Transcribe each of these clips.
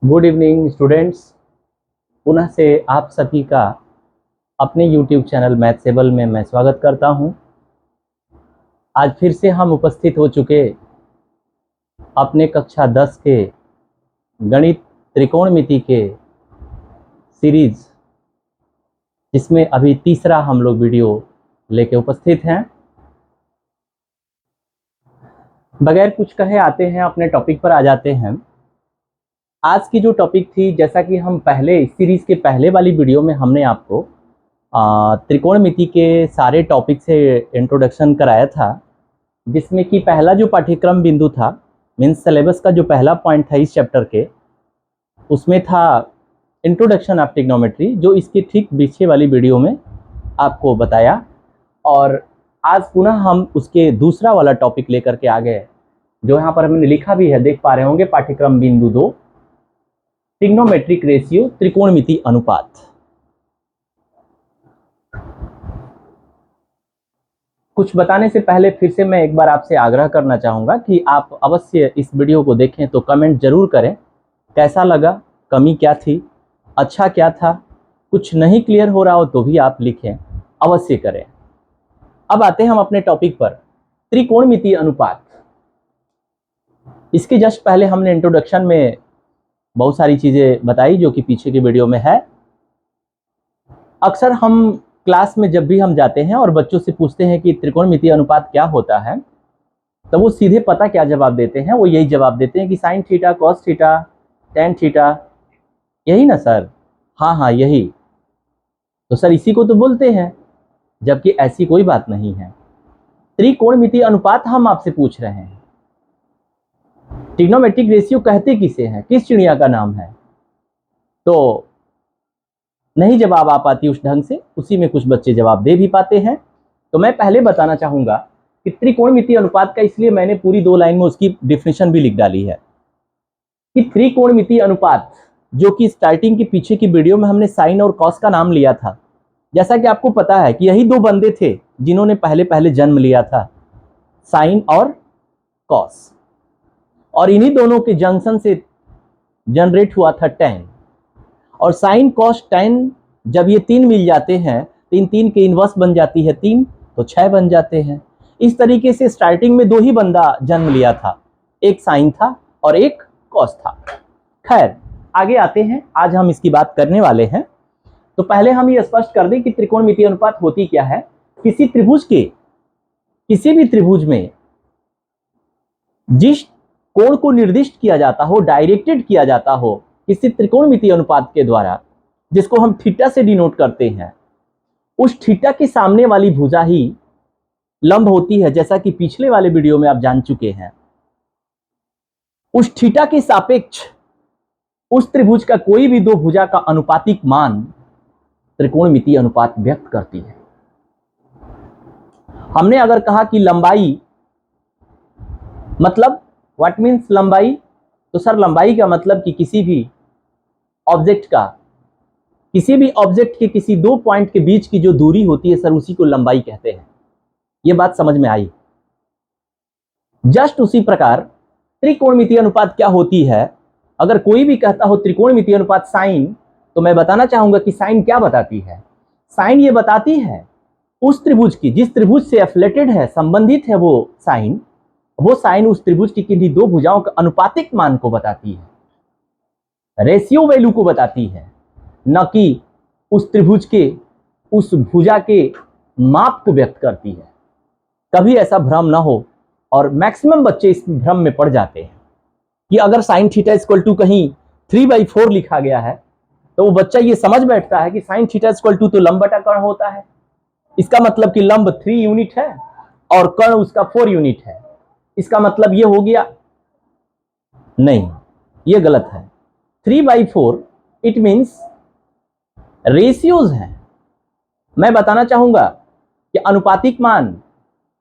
Good evening students. पुनः से आप सभी का अपने यूट्यूब चैनल मैथसेबल में मैं स्वागत करता हूं। आज फिर से हम उपस्थित हो चुके अपने कक्षा 10 के गणित त्रिकोणमिति के सीरीज, जिसमें अभी तीसरा हम लोग वीडियो लेके उपस्थित हैं। बगैर कुछ कहे आते हैं, अपने टॉपिक पर आ जाते हैं। आज की जो टॉपिक थी, जैसा कि हम पहले सीरीज के पहले वाली वीडियो में हमने आपको त्रिकोणमिति के सारे टॉपिक से इंट्रोडक्शन कराया था, जिसमें कि पहला जो पाठ्यक्रम बिंदु था, मीन्स सिलेबस का जो पहला पॉइंट था इस चैप्टर के, उसमें था इंट्रोडक्शन ऑफ ट्रिग्नोमेट्री, जो इसकी ठीक पीछे वाली वीडियो में आपको बताया। और आज पुनः हम उसके दूसरा वाला टॉपिक लेकर के आ गए, जो यहाँ पर हमने लिखा भी है, देख पा रहे होंगे, पाठ्यक्रम बिंदु 2, ट्रिग्नोमेट्रिक रेशियो, त्रिकोणमिति अनुपात। कुछ बताने से पहले फिर से मैं एक बार आपसे आग्रह करना चाहूँगा कि आप अवश्य इस वीडियो को देखें तो कमेंट जरूर करें, कैसा लगा, कमी क्या थी, अच्छा क्या था, कुछ नहीं क्लियर हो रहा हो तो भी आप लिखें, अवश्य करें। अब आते हैं हम अपने टॉपिक पर, त्रिकोणमिति अनुपात। इसके जस्ट पहले हमने इंट्रोडक्शन में बहुत सारी चीज़ें बताई, जो कि पीछे की वीडियो में है। अक्सर हम क्लास में जब भी हम जाते हैं और बच्चों से पूछते हैं कि त्रिकोणमिति अनुपात क्या होता है, तो वो सीधे पता क्या जवाब देते हैं, वो यही जवाब देते हैं कि sine theta, cos theta, tan theta, यही ना सर? हाँ हाँ यही। तो सर इसी को तो बोलते हैं, जबकि ऐसी कोई बात नहीं है। त्रिकोणमिति अनुपात हम आपसे पूछ रहे हैं। ट्रिग्नोमेट्रिक रेशियो कहते किसे हैं, किस चिड़िया का नाम है? तो नहीं जवाब आ पाती उस ढंग से, उसी में कुछ बच्चे जवाब दे भी पाते हैं। तो मैं पहले बताना चाहूंगा कि त्रिकोणमिति अनुपात का, इसलिए मैंने पूरी 2 लाइन में उसकी डेफिनेशन भी लिख डाली है कि त्रिकोणमिति अनुपात, जो कि स्टार्टिंग के पीछे की वीडियो में हमने साइन और कॉस का नाम लिया था। जैसा कि आपको पता है कि यही 2 बंदे थे जिन्होंने पहले पहले जन्म लिया था, साइन और कॉस, और इन्हीं दोनों के जंक्शन से जनरेट हुआ था टेन। और साइन कॉस टेन, जब ये 3 मिल जाते हैं, 3 के इनवर्स बन जाती है 3, तो 6 बन जाते हैं। इस तरीके से स्टार्टिंग में 2 ही बंदा जन्म लिया था, एक साइन था और एक कॉस था। खैर आगे आते हैं, आज हम इसकी बात करने वाले हैं। तो पहले हम ये स्पष्ट कर दें कि त्रिकोणमिति अनुपात होती क्या है। किसी त्रिभुज के, किसी भी त्रिभुज में जिस कोण को निर्दिष्ट किया जाता हो, डायरेक्टेड किया जाता हो किसी त्रिकोणमिति अनुपात के द्वारा, जिसको हम थीटा से डिनोट करते हैं, उस थीटा के सामने वाली भुजा ही लंब होती है, जैसा कि पिछले वाले वीडियो में आप जान चुके हैं। उस थीटा के सापेक्ष उस त्रिभुज का कोई भी 2 भुजा का अनुपातिक मान त्रिकोणमिति अनुपात व्यक्त करती है। हमने अगर कहा कि लंबाई, मतलब व्हाट मीन्स लंबाई, तो सर लंबाई का मतलब कि किसी भी ऑब्जेक्ट का, किसी भी ऑब्जेक्ट के किसी 2 पॉइंट के बीच की जो दूरी होती है सर, उसी को लंबाई कहते हैं। ये बात समझ में आई? जस्ट उसी प्रकार त्रिकोणमिति अनुपात क्या होती है। अगर कोई भी कहता हो त्रिकोणमिति अनुपात साइन, तो मैं बताना चाहूंगा कि साइन क्या बताती है। साइन ये बताती है उस त्रिभुज की, जिस त्रिभुज से एफिलेटेड है, संबंधित है वो साइन, उस त्रिभुज की किन्हीं 2 भुजाओं का अनुपातिक मान को बताती है, रेशियो वैल्यू को बताती है, न कि उस त्रिभुज के, उस भुजा के माप को व्यक्त करती है। कभी ऐसा भ्रम ना हो, और मैक्सिमम बच्चे इस भ्रम में पड़ जाते हैं कि अगर साइन थीटा इक्वल टू कहीं 3/4 लिखा गया है, तो वो बच्चा ये समझ बैठता है कि साइन थीटा इक्वल टू तो लंब बटा कर्ण होता है, इसका मतलब कि लंब 3 यूनिट है और कर्ण उसका 4 यूनिट है, इसका मतलब ये हो गया। नहीं, ये गलत है। 3/4 इट मीन्स रेशियोज हैं। मैं बताना चाहूंगा कि अनुपातिक मान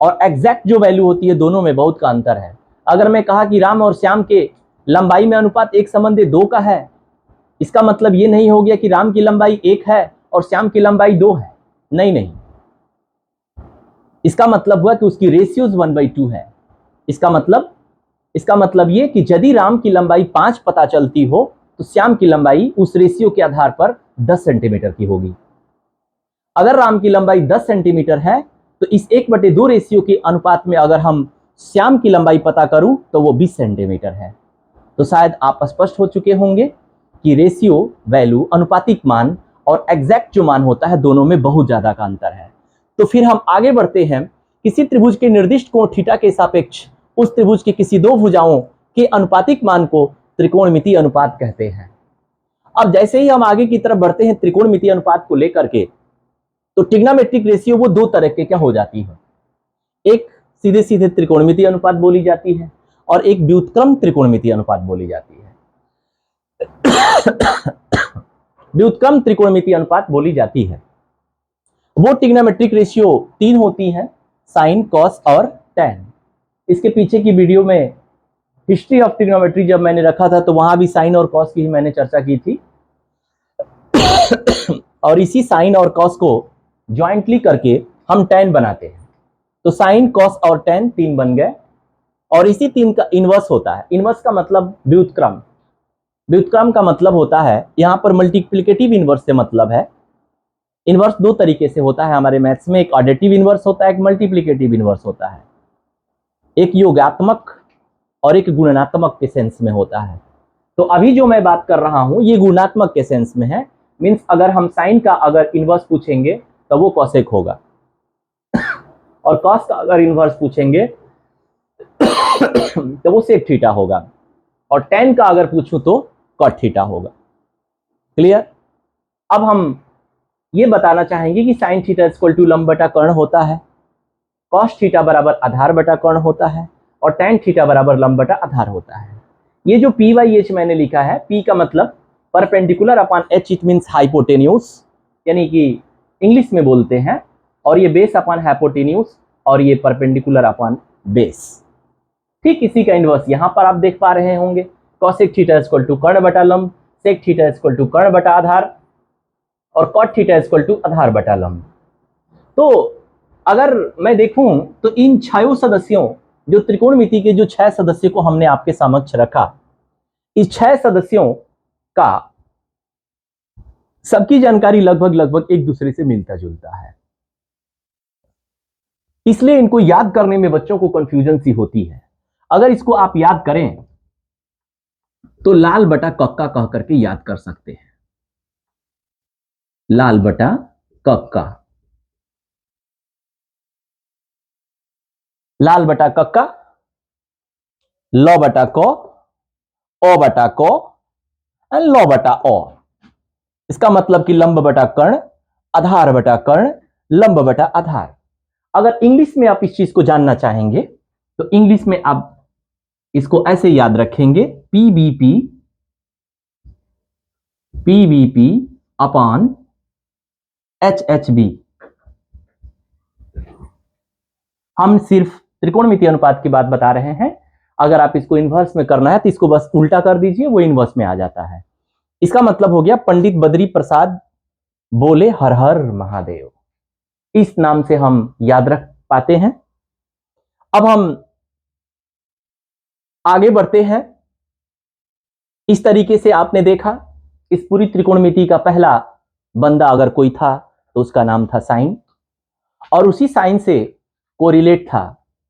और एग्जैक्ट जो वैल्यू होती है, दोनों में बहुत का अंतर है। अगर मैं कहा कि राम और श्याम के लंबाई में अनुपात 1:2 का है, इसका मतलब ये नहीं हो गया कि राम की लंबाई 1 है और श्याम की लंबाई 2 है। नहीं नहीं, इसका मतलब हुआ कि उसकी रेशियोज 1/2 है। इसका मतलब ये कि यदि राम की लंबाई 5 पता चलती हो, तो श्याम की लंबाई उस रेशियो के आधार पर 10 सेंटीमीटर की होगी। अगर राम की लंबाई 10 सेंटीमीटर है तो इस 1/2 रेशियो के अनुपात में अगर हम श्याम की लंबाई पता करूं तो वो 20 सेंटीमीटर है। तो शायद आप स्पष्ट हो चुके होंगे कि रेशियो वैल्यू, अनुपातिक मान और एग्जैक्ट जो मान होता है, दोनों में बहुत ज्यादा का अंतर है। तो फिर हम आगे बढ़ते हैं। किसी त्रिभुज के निर्दिष्ट कोण थीटा के सापेक्ष उस त्रिभुज की किसी दो भुजाओं के अनुपातिक मान को त्रिकोणमितीय अनुपात कहते हैं। अब जैसे ही हम आगे की तरफ बढ़ते हैं त्रिकोणमितीय अनुपात को लेकर के, तो ट्रिग्नोमेट्रिक रेशियो वो दो तरह के क्या हो जाती है। एक सीधे सीधे त्रिकोणमितीय अनुपात बोली जाती है और एक व्युत्क्रम त्रिकोणमितीय अनुपात बोली जाती है। व्युत्क्रम त्रिकोणमितीय अनुपात बोली जाती है वो ट्रिग्नोमेट्रिक रेशियो 3 होती है, साइन, कॉस और टैन। इसके पीछे की वीडियो में हिस्ट्री ऑफ ट्रिग्नोमेट्री जब मैंने रखा था तो वहां भी साइन और कॉस की ही मैंने चर्चा की थी। और इसी साइन और कॉस को ज्वाइंटली करके हम टैन बनाते हैं। तो साइन, कॉस और टैन 3 बन गए और इसी 3 का इनवर्स होता है। इनवर्स का मतलब व्युत्क्रम। व्युत्क्रम का मतलब होता है, यहां पर मल्टीप्लिकेटिव इनवर्स से मतलब है। इनवर्स दो तरीके से होता है हमारे मैथ्स में, एक एडिटिव इनवर्स होता है, एक मल्टीप्लिकेटिव इनवर्स होता है। एक योगात्मक और एक गुणनात्मक के सेंस में होता है। तो अभी जो मैं बात कर रहा हूं ये गुणात्मक के सेंस में है। मींस अगर हम साइन का अगर इनवर्स पूछेंगे तो वो कॉसेक होगा और कॉस का अगर इनवर्स पूछेंगे तो वो सेक थीटा होगा और टैन का अगर पूछूं तो कॉट थीटा होगा। क्लियर। अब हम ये बताना चाहेंगे कि साइन थीटा इक्वल टू लंब बटा कर्ण होता है, कॉस थीटा बराबर आधार बटा कर्ण होता है और टैन थीटा बराबर लंब बटा आधार होता है। ये जो पी वाई एच मैंने लिखा है, पी का मतलब perpendicular upon H, it means hypotenuse, यानी कि इंग्लिश में बोलते हैं, और ये बेस अपॉन हाइपोटेन्यूज और ये परपेंडिकुलर अपॉन बेस। ठीक इसी का इनवर्स यहां पर आप देख पा रहे होंगे। कॉसेक थीटा इक्वल टू कर्ण बटा लंब, सेक थीटा इक्वल टू कर्ण बटा आधार और कॉट थीटा इक्वल टू आधार बटा लंब। तो अगर मैं देखूं तो इन 6 सदस्यों, जो त्रिकोणमिति के जो 6 सदस्यों को हमने आपके समक्ष रखा, इस 6 सदस्यों का सबकी जानकारी लगभग एक दूसरे से मिलता जुलता है, इसलिए इनको याद करने में बच्चों को कंफ्यूजन सी होती है। अगर इसको आप याद करें तो लाल बटा कक्का कह करके याद कर सकते हैं। लाल बटा कक्का, लाल बटा कक्का, लौ बटा को, ओ बटा को एंड लौ बटा ओ। इसका मतलब कि लंब बटा कर्ण, आधार बटा कर्ण, लंब बटा आधार। अगर इंग्लिश में आप इस चीज को जानना चाहेंगे तो इंग्लिश में आप इसको ऐसे याद रखेंगे, पीबीपी, पीबीपी अपॉन एचएचबी। हम सिर्फ त्रिकोणमितीय अनुपात की बात बता रहे हैं। अगर आप इसको इनवर्स में करना है तो इसको बस उल्टा कर दीजिए, वो इनवर्स में आ जाता है। इसका मतलब हो गया पंडित बद्री प्रसाद बोले हर हर महादेव। इस नाम से हम याद रख पाते हैं। अब हम आगे बढ़ते हैं। इस तरीके से आपने देखा, इस पूरी त्रिकोणमिति का पहला बंदा अगर कोई था तो उसका नाम था साइन, और उसी साइन से कोरिलेट था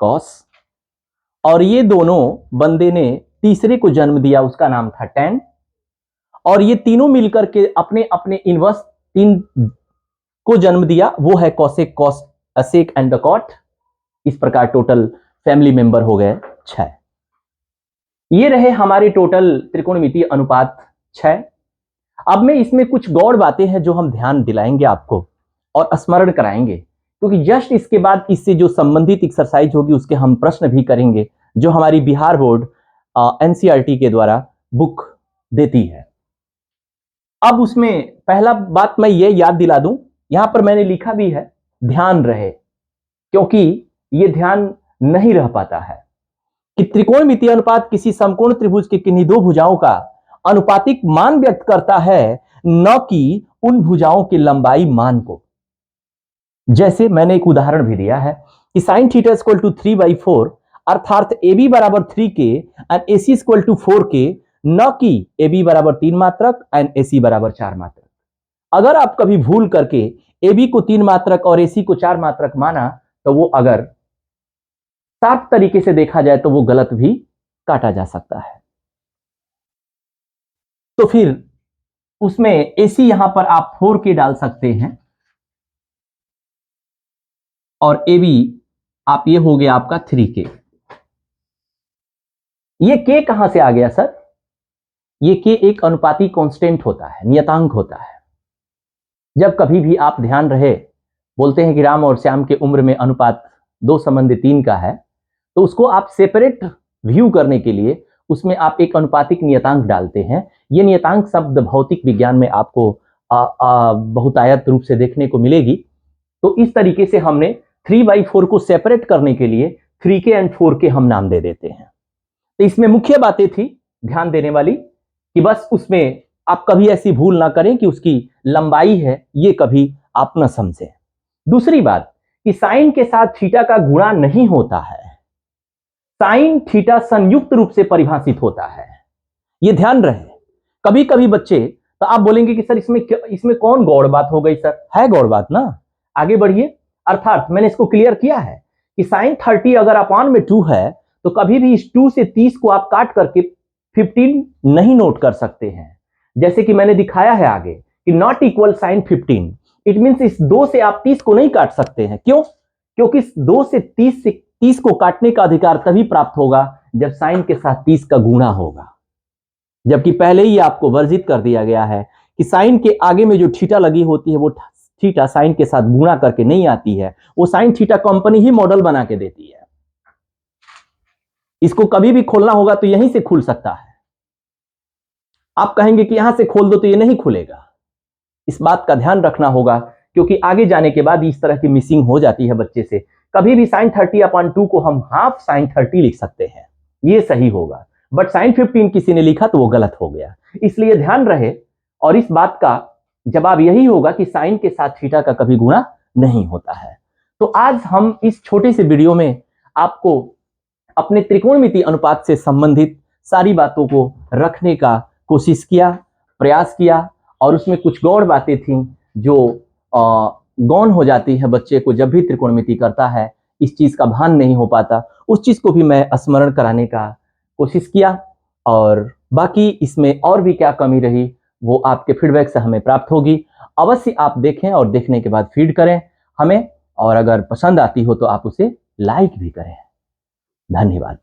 कॉस, और ये दोनों बंदे ने तीसरे को जन्म दिया, उसका नाम था टैन, और ये तीनों मिलकर के अपने अपने इनवर्स 3 को जन्म दिया, वो है cosec, cos, sec and the cot. इस प्रकार टोटल फैमिली मेंबर हो गए 6। ये रहे हमारे टोटल त्रिकोणमितीय अनुपात 6। अब मैं इसमें कुछ गौड़ बातें हैं जो हम ध्यान दिलाएंगे आपको और स्मरण कराएंगे, क्योंकि जस्ट इसके बाद इससे जो संबंधित एक्सरसाइज होगी उसके हम प्रश्न भी करेंगे, जो हमारी बिहार बोर्ड एनसीईआरटी के द्वारा बुक देती है। अब उसमें पहला बात मैं ये याद दिला दूं, यहां पर मैंने लिखा भी है, ध्यान रहे, क्योंकि ये ध्यान नहीं रह पाता है कि त्रिकोणमितीय अनुपात किसी समकोण त्रिभुज के किन्हीं दो भुजाओं का अनुपातिक मान व्यक्त करता है, न कि उन भुजाओं की लंबाई मान को। जैसे मैंने एक उदाहरण भी दिया है कि साइन थीटा इक्वल टू 3/4, अर्थात AB बराबर 3 के एंड AC इक्वल टू 4 के न कि AB बराबर 3 मात्रक एंड AC बराबर 4 मात्रक। अगर आप कभी भूल करके AB को 3 मात्रक और AC को 4 मात्रक माना, तो वो अगर साफ तरीके से देखा जाए तो वो गलत भी काटा जा सकता है। तो फिर उसमें AC यहां पर आप 4K डाल सकते हैं और AB आप ये हो गया आपका 3K। ये K कहां से आ गया सर? ये K एक अनुपाती कांस्टेंट होता है, नियतांक होता है। जब कभी भी आप ध्यान रहे, बोलते हैं कि राम और श्याम के उम्र में अनुपात 2:3 का है, तो उसको आप सेपरेट व्यू करने के लिए उसमें आप एक अनुपातिक नियतांक डालते हैं। ये नियतांक शब्द भौतिक विज्ञान में आपको बहुतायत रूप से देखने को मिलेगी। तो इस तरीके से हमने 3/4 को सेपरेट करने के लिए 3K एंड 4K हम नाम दे देते हैं। तो इसमें मुख्य बातें थी ध्यान देने वाली कि बस उसमें आप कभी ऐसी भूल ना करें कि उसकी लंबाई है, ये कभी आप न समझें। दूसरी बात कि साइन के साथ थीटा का गुणा नहीं होता है, साइन थीटा संयुक्त रूप से परिभाषित होता है, ये ध्यान रहे। कभी कभी बच्चे, तो आप बोलेंगे कि सर इसमें कौन गौड़ बात हो गई? सर है गौड़ बात ना, आगे बढ़िए। अर्थात मैंने इसको क्लियर किया है कि साइन 30 अगर अपान में 2 है तो कभी भी इस 2 से 30 को आप काट करके 15 नहीं नोट कर सकते हैं। जैसे कि मैंने दिखाया है आगे कि not equal sine 15, it means इस 2 से आप 30 को नहीं काट सकते हैं। क्यों? क्योंकि इस 2 से 30 को काटने का अधिकार तभी प्राप्त होगा जब साइन के साथ 30 का गुणा होगा, जबकि पहले ही आपको वर्जित कर दिया गया है कि साइन के आगे में जो थीटा लगी होती है वो थीटा साइन के साथ गुणा करके नहीं आती है, वो साइन थीटा कंपनी ही मॉडल बना के देती है। इसको कभी भी खोलना होगा तो यहीं से खुल सकता है। आप कहेंगे कि यहां से खोल दो तो ये नहीं खुलेगा। इस बात का ध्यान रखना होगा, क्योंकि आगे जाने के बाद इस तरह की मिसिंग हो जाती है बच्चे से। कभी भी साइन 30/2 को हम हाफ साइन 30 लिख सकते हैं, ये सही होगा, बट साइन 15 किसी ने लिखा तो वो गलत हो गया। इसलिए ध्यान रहे, और इस बात का जवाब यही होगा कि साइन के साथ थीटा का कभी गुणा नहीं होता है। तो आज हम इस छोटे से वीडियो में आपको अपने त्रिकोणमिति अनुपात से संबंधित सारी बातों को रखने का कोशिश किया, प्रयास किया, और उसमें कुछ गौड़ बातें थीं जो गौण हो जाती है बच्चे को जब भी त्रिकोणमिति करता है, इस चीज का भान नहीं हो पाता, उस चीज को भी मैं स्मरण कराने का कोशिश किया। और बाकी इसमें और भी क्या कमी रही वो आपके फीडबैक से हमें प्राप्त होगी। अवश्य आप देखें और देखने के बाद फीड करें हमें, और अगर पसंद आती हो तो आप उसे लाइक भी करें। धन्यवाद।